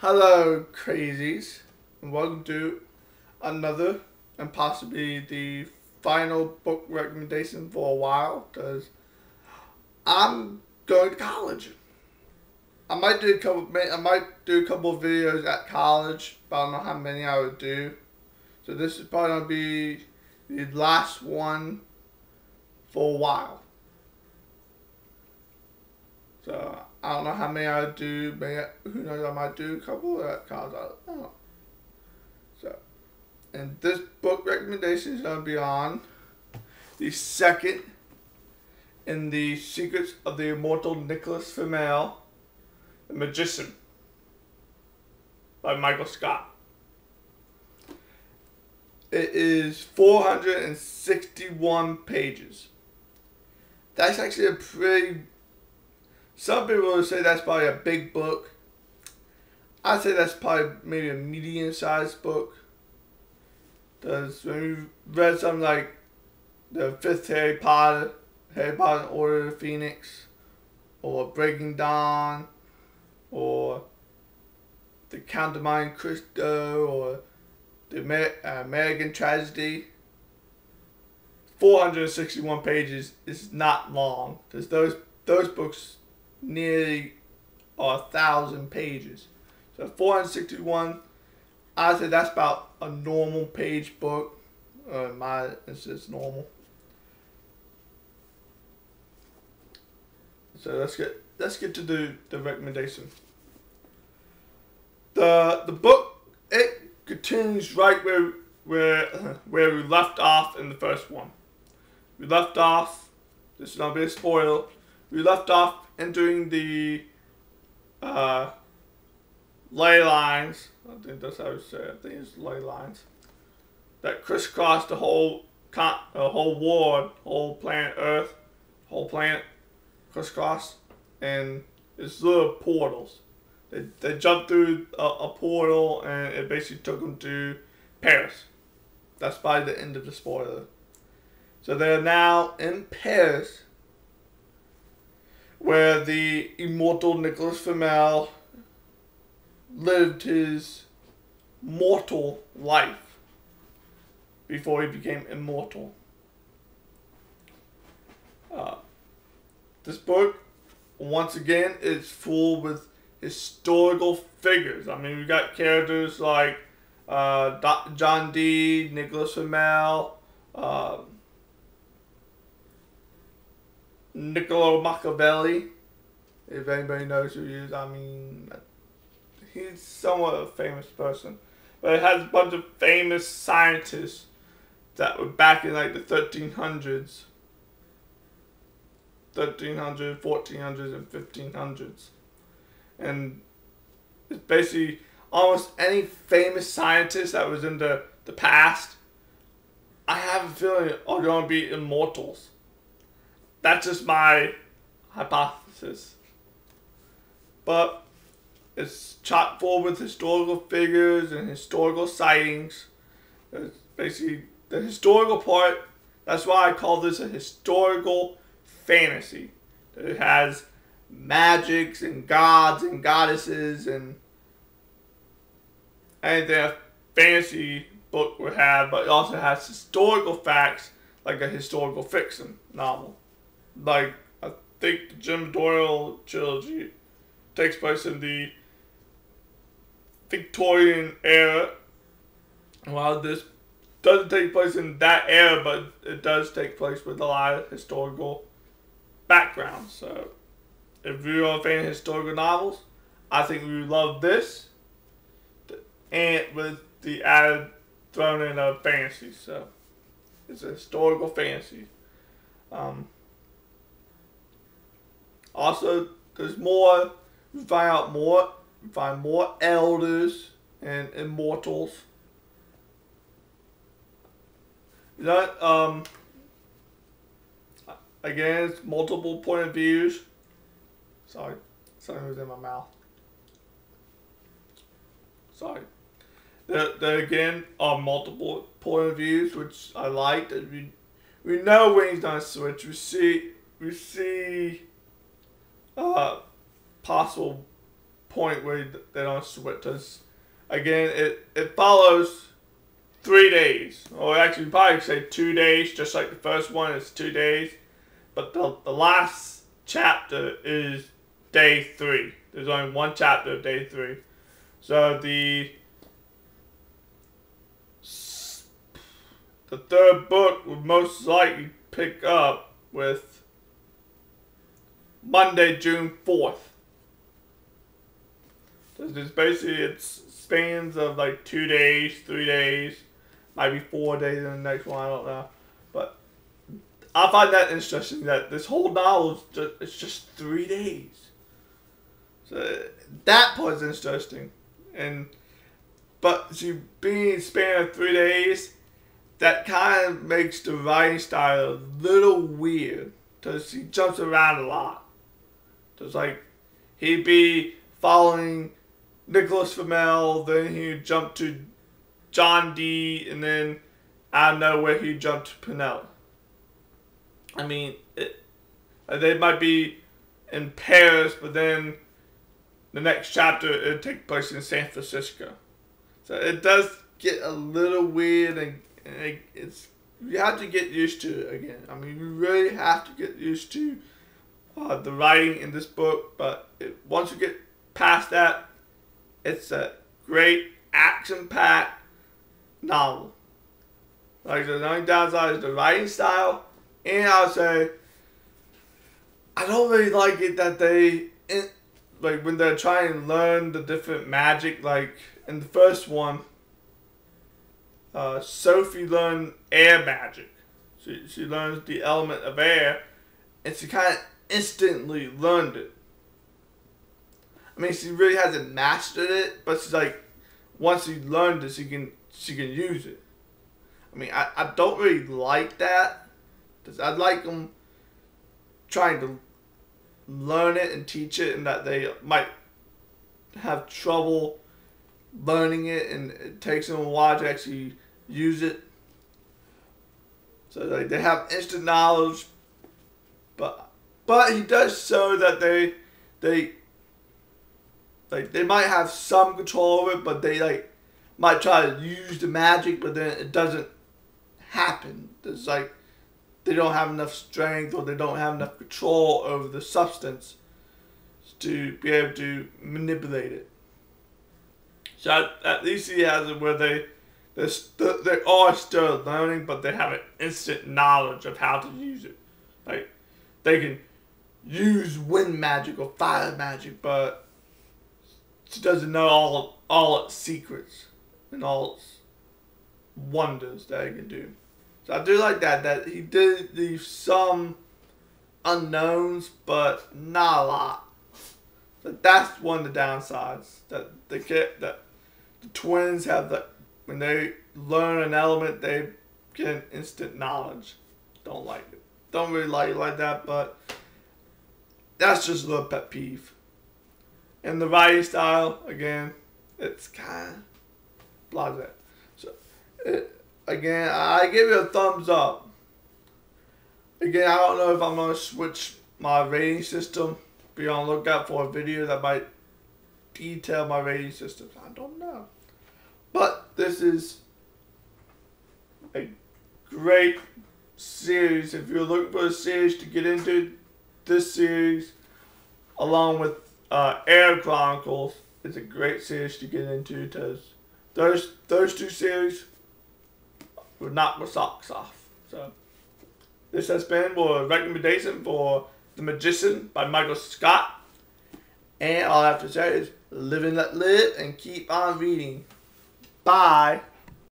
Hello, crazies, and welcome to another and possibly the final book recommendation for a while because I'm going to college. I might do a couple. I might do a couple of videos at college, but I don't know how many I would do. So this is probably gonna be the last one for a while. So I don't know how many I would do. Maybe, who knows? I might do a couple at college. I don't know. So, and this book recommendation is going to be on the second in the Secrets of the Immortal Nicholas Flamel, The Magician, by Michael Scott. It is 461 pages. That's actually a pretty. Some people would say that's probably a big book. I'd say that's probably maybe a medium-sized book. Because when you read something like the fifth Harry Potter and Order of the Phoenix, or Breaking Dawn, or The Count of Monte Cristo, or the American Tragedy, 461 pages is not long. Because those books nearly are 1,000 pages. So 461, I'd say that's about a normal page book. It's just normal. So let's get to the recommendation. The book, it continues right where we left off in the first one. We left off. This is not be a spoiler. We left off entering the ley lines. I think that's how you say it. I think it's ley lines that crisscross the whole world, whole planet Earth, whole planet crisscross, and it's little portals. They jumped through a portal, and it basically took them to Paris. That's by the end of the spoiler. So they're now in Paris, where the immortal Nicholas Flamel lived his mortal life before he became immortal. This book, once again, is full with historical figures. I mean, we got characters like John Dee, Nicholas Flamel, Niccolo Machiavelli, if anybody knows who he is. I mean, he's somewhat a famous person. But it has a bunch of famous scientists that were back in like the 1300s, 1400s, and 1500s. And it's basically almost any famous scientist that was in the past, I have a feeling are going to be immortals. That's just my hypothesis. But it's chock full with historical figures and historical sightings. It's basically the historical part. That's why I call this a historical fantasy. It has magics and gods and goddesses and anything a fantasy book would have, but it also has historical facts like a historical fiction novel. Like, I think the Jim Doyle trilogy takes place in the Victorian era. While this doesn't take place in that era, but it does take place with a lot of historical background. So, if you're a fan of historical novels, I think you would love this, and with the added thrown in of fantasy. So, it's a historical fantasy. Also, there's more. We find out more. We find more elders and immortals. Again, it's multiple point of views. Sorry, something was in my mouth. Sorry. There again are multiple point of views, which I like. We know when he's gonna switch. We see possible point where they don't switch. Cause again, it follows 3 days, or actually probably say 2 days, just like the first one is 2 days. But the last chapter is day 3. There's only one chapter of day 3. So the third book would most likely pick up with Monday, June 4th. So it's basically, it's spans of like 2 days, 3 days, might be 4 days in the next one, I don't know. But I find that interesting that this whole novel is just 3 days. So that part's interesting. But see, being span of 3 days, that kind of makes the writing style a little weird, because he jumps around a lot. Just like, he'd be following Nicholas Flamel, then he'd jump to John D, and then out of nowhere he'd jump to Penelope. I mean, they might be in Paris, but then the next chapter it'd take place in San Francisco. So it does get a little weird, and it's, you have to get used to it again. I mean, you really have to get used to the writing in this book, but once you get past that, it's a great action-packed novel. Like, the only downside is the writing style, and I would say I don't really like it that they, like, when they're trying to learn the different magic, like in the first one, Sophie learned air magic. She learns the element of air, and she kind of instantly learned it. I mean, she really hasn't mastered it, but she's like, once she learned it, she can use it. I mean, I don't really like that, because I like them trying to learn it and teach it, and that they might have trouble learning it, and it takes them a while to actually use it. So like, they have instant knowledge, but he does show that they might have some control over it, but they like might try to use the magic, but then it doesn't happen. It's like they don't have enough strength, or they don't have enough control over the substance to be able to manipulate it. So at least he has it where they are still learning, but they have an instant knowledge of how to use it. Like, they can use wind magic or fire magic, but she doesn't know all its secrets and all its wonders that it can do. So I do like that he did leave some unknowns, but not a lot. So that's one of the downsides, that they get, that the twins have, that when they learn an element, they get instant knowledge. Don't like it. Don't really like it like that, but that's just a little pet peeve. And the writing style, again, it's kind of blasé. So, again, I give it a thumbs up. Again, I don't know if I'm going to switch my rating system. Be on the lookout for a video that might detail my rating system. I don't know. But this is a great series. If you're looking for a series to get into, this series, along with Air Chronicles, is a great series to get into, because those two series would knock my socks off. So this has been a recommendation for The Magician by Michael Scott. And all I have to say is live and let live, and keep on reading. Bye.